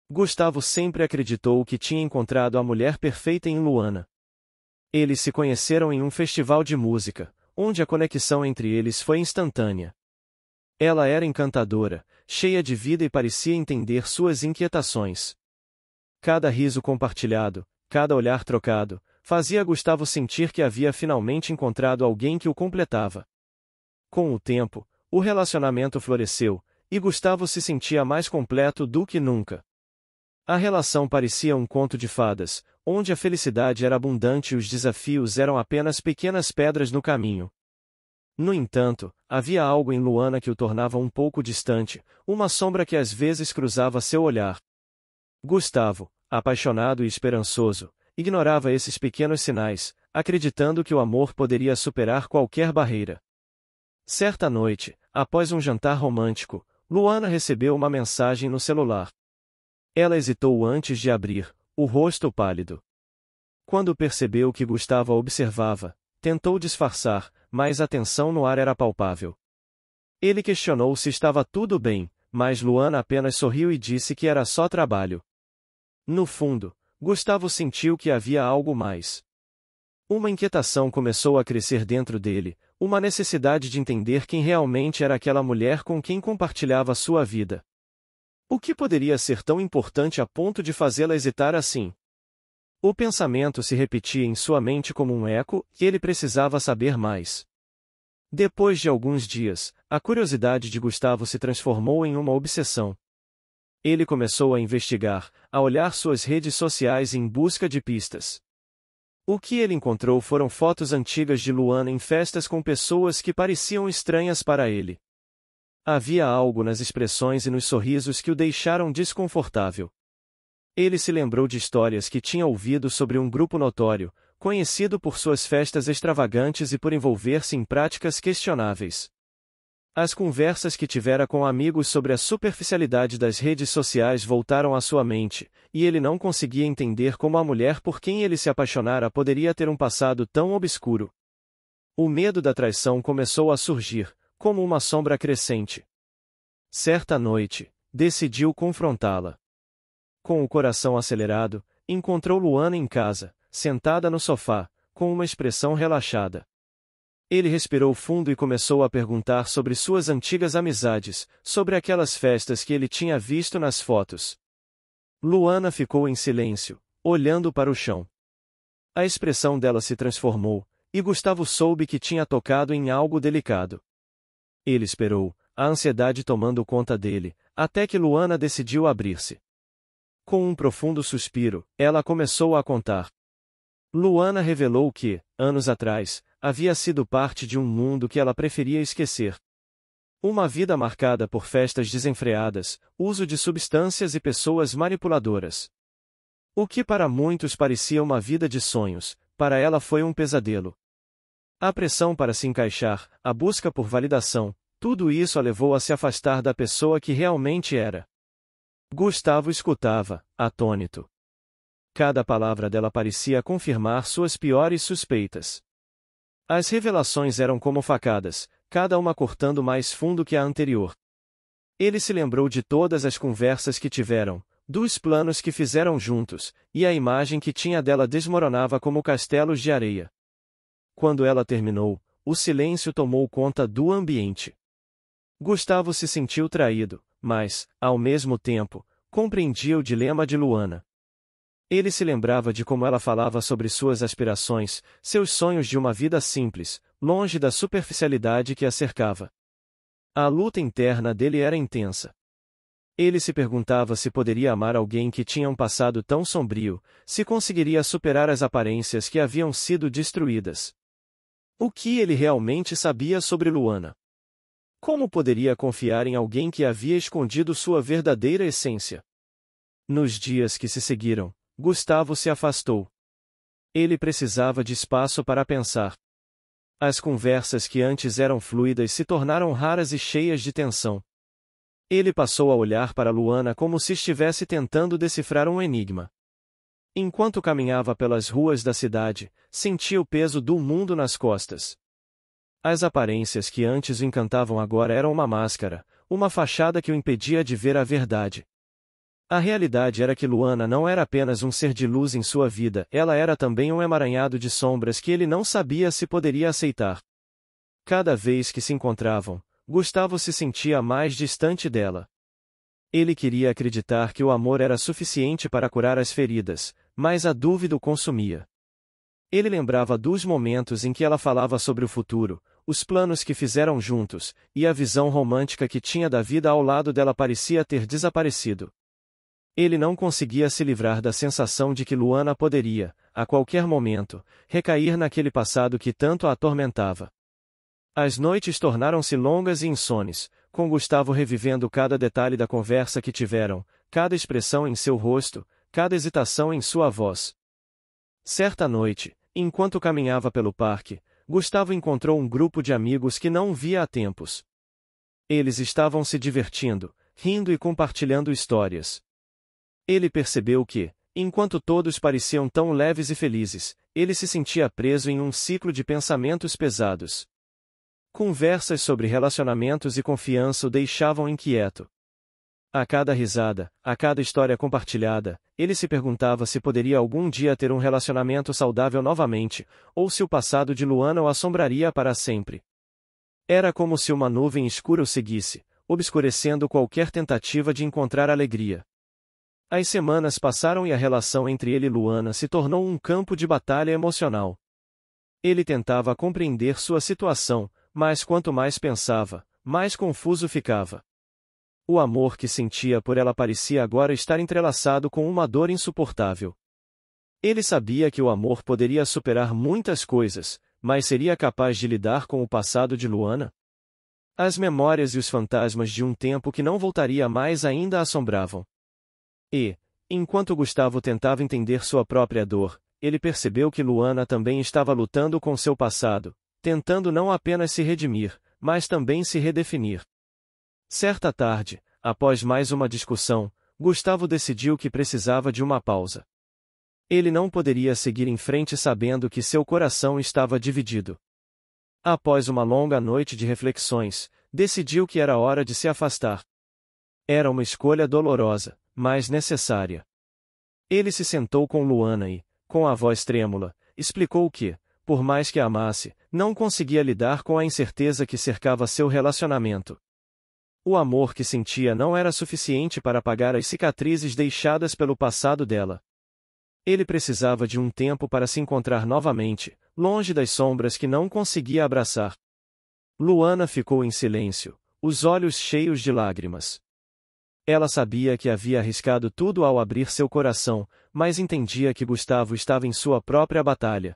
Gustavo sempre acreditou que tinha encontrado a mulher perfeita em Luana. Eles se conheceram em um festival de música, onde a conexão entre eles foi instantânea. Ela era encantadora, cheia de vida e parecia entender suas inquietações. Cada riso compartilhado, cada olhar trocado, fazia Gustavo sentir que havia finalmente encontrado alguém que o completava. Com o tempo, o relacionamento floresceu, e Gustavo se sentia mais completo do que nunca. A relação parecia um conto de fadas, onde a felicidade era abundante e os desafios eram apenas pequenas pedras no caminho. No entanto, havia algo em Luana que o tornava um pouco distante, uma sombra que às vezes cruzava seu olhar. Gustavo, apaixonado e esperançoso, ignorava esses pequenos sinais, acreditando que o amor poderia superar qualquer barreira. Certa noite, após um jantar romântico, Luana recebeu uma mensagem no celular. Ela hesitou antes de abrir, o rosto pálido. Quando percebeu que Gustavo a observava, tentou disfarçar, mas a tensão no ar era palpável. Ele questionou se estava tudo bem, mas Luana apenas sorriu e disse que era só trabalho. No fundo, Gustavo sentiu que havia algo mais. Uma inquietação começou a crescer dentro dele, uma necessidade de entender quem realmente era aquela mulher com quem compartilhava sua vida. O que poderia ser tão importante a ponto de fazê-la hesitar assim? O pensamento se repetia em sua mente como um eco, e ele precisava saber mais. Depois de alguns dias, a curiosidade de Gustavo se transformou em uma obsessão. Ele começou a investigar, a olhar suas redes sociais em busca de pistas. O que ele encontrou foram fotos antigas de Luana em festas com pessoas que pareciam estranhas para ele. Havia algo nas expressões e nos sorrisos que o deixaram desconfortável. Ele se lembrou de histórias que tinha ouvido sobre um grupo notório, conhecido por suas festas extravagantes e por envolver-se em práticas questionáveis. As conversas que tivera com amigos sobre a superficialidade das redes sociais voltaram à sua mente, e ele não conseguia entender como a mulher por quem ele se apaixonara poderia ter um passado tão obscuro. O medo da traição começou a surgir, como uma sombra crescente. Certa noite, decidiu confrontá-la. Com o coração acelerado, encontrou Luana em casa, sentada no sofá, com uma expressão relaxada. Ele respirou fundo e começou a perguntar sobre suas antigas amizades, sobre aquelas festas que ele tinha visto nas fotos. Luana ficou em silêncio, olhando para o chão. A expressão dela se transformou, e Gustavo soube que tinha tocado em algo delicado. Ele esperou, a ansiedade tomando conta dele, até que Luana decidiu abrir-se. Com um profundo suspiro, ela começou a contar. Luana revelou que, anos atrás, havia sido parte de um mundo que ela preferia esquecer. Uma vida marcada por festas desenfreadas, uso de substâncias e pessoas manipuladoras. O que para muitos parecia uma vida de sonhos, para ela foi um pesadelo. A pressão para se encaixar, a busca por validação, tudo isso a levou a se afastar da pessoa que realmente era. Gustavo escutava, atônito. Cada palavra dela parecia confirmar suas piores suspeitas. As revelações eram como facadas, cada uma cortando mais fundo que a anterior. Ele se lembrou de todas as conversas que tiveram, dos planos que fizeram juntos, e a imagem que tinha dela desmoronava como castelos de areia. Quando ela terminou, o silêncio tomou conta do ambiente. Gustavo se sentiu traído, mas, ao mesmo tempo, compreendia o dilema de Luana. Ele se lembrava de como ela falava sobre suas aspirações, seus sonhos de uma vida simples, longe da superficialidade que a cercava. A luta interna dele era intensa. Ele se perguntava se poderia amar alguém que tinha um passado tão sombrio, se conseguiria superar as aparências que haviam sido destruídas. O que ele realmente sabia sobre Luana? Como poderia confiar em alguém que havia escondido sua verdadeira essência? Nos dias que se seguiram, Gustavo se afastou. Ele precisava de espaço para pensar. As conversas que antes eram fluidas se tornaram raras e cheias de tensão. Ele passou a olhar para Luana como se estivesse tentando decifrar um enigma. Enquanto caminhava pelas ruas da cidade, sentia o peso do mundo nas costas. As aparências que antes o encantavam agora eram uma máscara, uma fachada que o impedia de ver a verdade. A realidade era que Luana não era apenas um ser de luz em sua vida, ela era também um emaranhado de sombras que ele não sabia se poderia aceitar. Cada vez que se encontravam, Gustavo se sentia mais distante dela. Ele queria acreditar que o amor era suficiente para curar as feridas, mas a dúvida o consumia. Ele lembrava dos momentos em que ela falava sobre o futuro, os planos que fizeram juntos, e a visão romântica que tinha da vida ao lado dela parecia ter desaparecido. Ele não conseguia se livrar da sensação de que Luana poderia, a qualquer momento, recair naquele passado que tanto a atormentava. As noites tornaram-se longas e insones, com Gustavo revivendo cada detalhe da conversa que tiveram, cada expressão em seu rosto, cada hesitação em sua voz. Certa noite, enquanto caminhava pelo parque, Gustavo encontrou um grupo de amigos que não via há tempos. Eles estavam se divertindo, rindo e compartilhando histórias. Ele percebeu que, enquanto todos pareciam tão leves e felizes, ele se sentia preso em um ciclo de pensamentos pesados. Conversas sobre relacionamentos e confiança o deixavam inquieto. A cada risada, a cada história compartilhada, ele se perguntava se poderia algum dia ter um relacionamento saudável novamente, ou se o passado de Luana o assombraria para sempre. Era como se uma nuvem escura o seguisse, obscurecendo qualquer tentativa de encontrar alegria. As semanas passaram e a relação entre ele e Luana se tornou um campo de batalha emocional. Ele tentava compreender sua situação, mas quanto mais pensava, mais confuso ficava. O amor que sentia por ela parecia agora estar entrelaçado com uma dor insuportável. Ele sabia que o amor poderia superar muitas coisas, mas seria capaz de lidar com o passado de Luana? As memórias e os fantasmas de um tempo que não voltaria mais ainda assombravam. E, enquanto Gustavo tentava entender sua própria dor, ele percebeu que Luana também estava lutando com seu passado, tentando não apenas se redimir, mas também se redefinir. Certa tarde, após mais uma discussão, Gustavo decidiu que precisava de uma pausa. Ele não poderia seguir em frente sabendo que seu coração estava dividido. Após uma longa noite de reflexões, decidiu que era hora de se afastar. Era uma escolha dolorosa, mas necessária. Ele se sentou com Luana e, com a voz trêmula, explicou que, por mais que a amasse, não conseguia lidar com a incerteza que cercava seu relacionamento. O amor que sentia não era suficiente para apagar as cicatrizes deixadas pelo passado dela. Ele precisava de um tempo para se encontrar novamente, longe das sombras que não conseguia abraçar. Luana ficou em silêncio, os olhos cheios de lágrimas. Ela sabia que havia arriscado tudo ao abrir seu coração, mas entendia que Gustavo estava em sua própria batalha.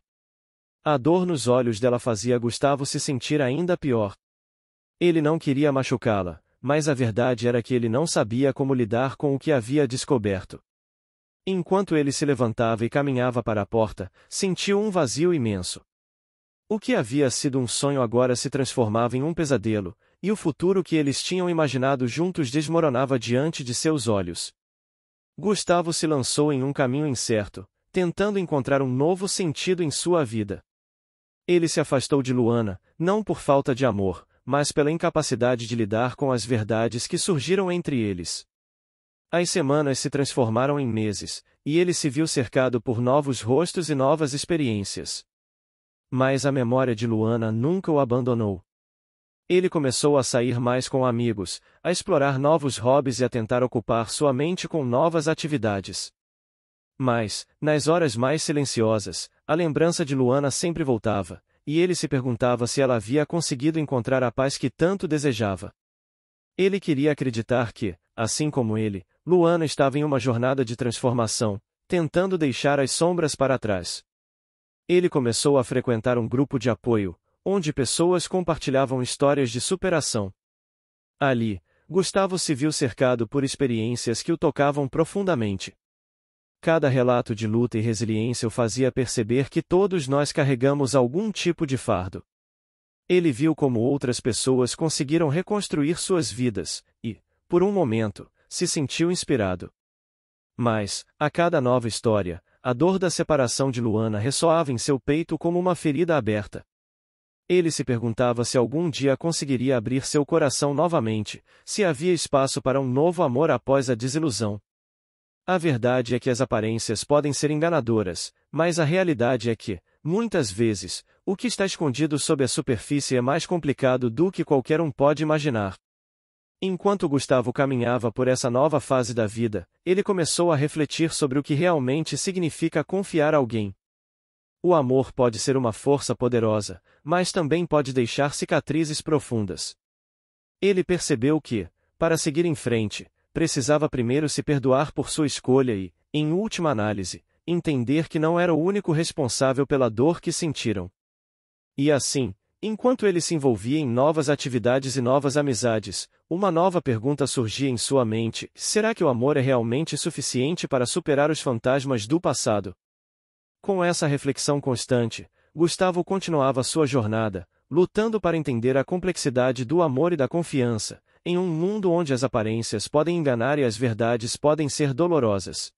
A dor nos olhos dela fazia Gustavo se sentir ainda pior. Ele não queria machucá-la, mas a verdade era que ele não sabia como lidar com o que havia descoberto. Enquanto ele se levantava e caminhava para a porta, sentiu um vazio imenso. O que havia sido um sonho agora se transformava em um pesadelo, e o futuro que eles tinham imaginado juntos desmoronava diante de seus olhos. Gustavo se lançou em um caminho incerto, tentando encontrar um novo sentido em sua vida. Ele se afastou de Luana, não por falta de amor, mas pela incapacidade de lidar com as verdades que surgiram entre eles. As semanas se transformaram em meses, e ele se viu cercado por novos rostos e novas experiências. Mas a memória de Luana nunca o abandonou. Ele começou a sair mais com amigos, a explorar novos hobbies e a tentar ocupar sua mente com novas atividades. Mas, nas horas mais silenciosas, a lembrança de Luana sempre voltava, e ele se perguntava se ela havia conseguido encontrar a paz que tanto desejava. Ele queria acreditar que, assim como ele, Luana estava em uma jornada de transformação, tentando deixar as sombras para trás. Ele começou a frequentar um grupo de apoio, onde pessoas compartilhavam histórias de superação. Ali, Gustavo se viu cercado por experiências que o tocavam profundamente. Cada relato de luta e resiliência o fazia perceber que todos nós carregamos algum tipo de fardo. Ele viu como outras pessoas conseguiram reconstruir suas vidas, e, por um momento, se sentiu inspirado. Mas, a cada nova história, a dor da separação de Luana ressoava em seu peito como uma ferida aberta. Ele se perguntava se algum dia conseguiria abrir seu coração novamente, se havia espaço para um novo amor após a desilusão. A verdade é que as aparências podem ser enganadoras, mas a realidade é que, muitas vezes, o que está escondido sob a superfície é mais complicado do que qualquer um pode imaginar. Enquanto Gustavo caminhava por essa nova fase da vida, ele começou a refletir sobre o que realmente significa confiar a alguém. O amor pode ser uma força poderosa, mas também pode deixar cicatrizes profundas. Ele percebeu que, para seguir em frente, precisava primeiro se perdoar por sua escolha e, em última análise, entender que não era o único responsável pela dor que sentiram. E assim, enquanto ele se envolvia em novas atividades e novas amizades, uma nova pergunta surgia em sua mente: será que o amor é realmente suficiente para superar os fantasmas do passado? Com essa reflexão constante, Gustavo continuava sua jornada, lutando para entender a complexidade do amor e da confiança, em um mundo onde as aparências podem enganar e as verdades podem ser dolorosas.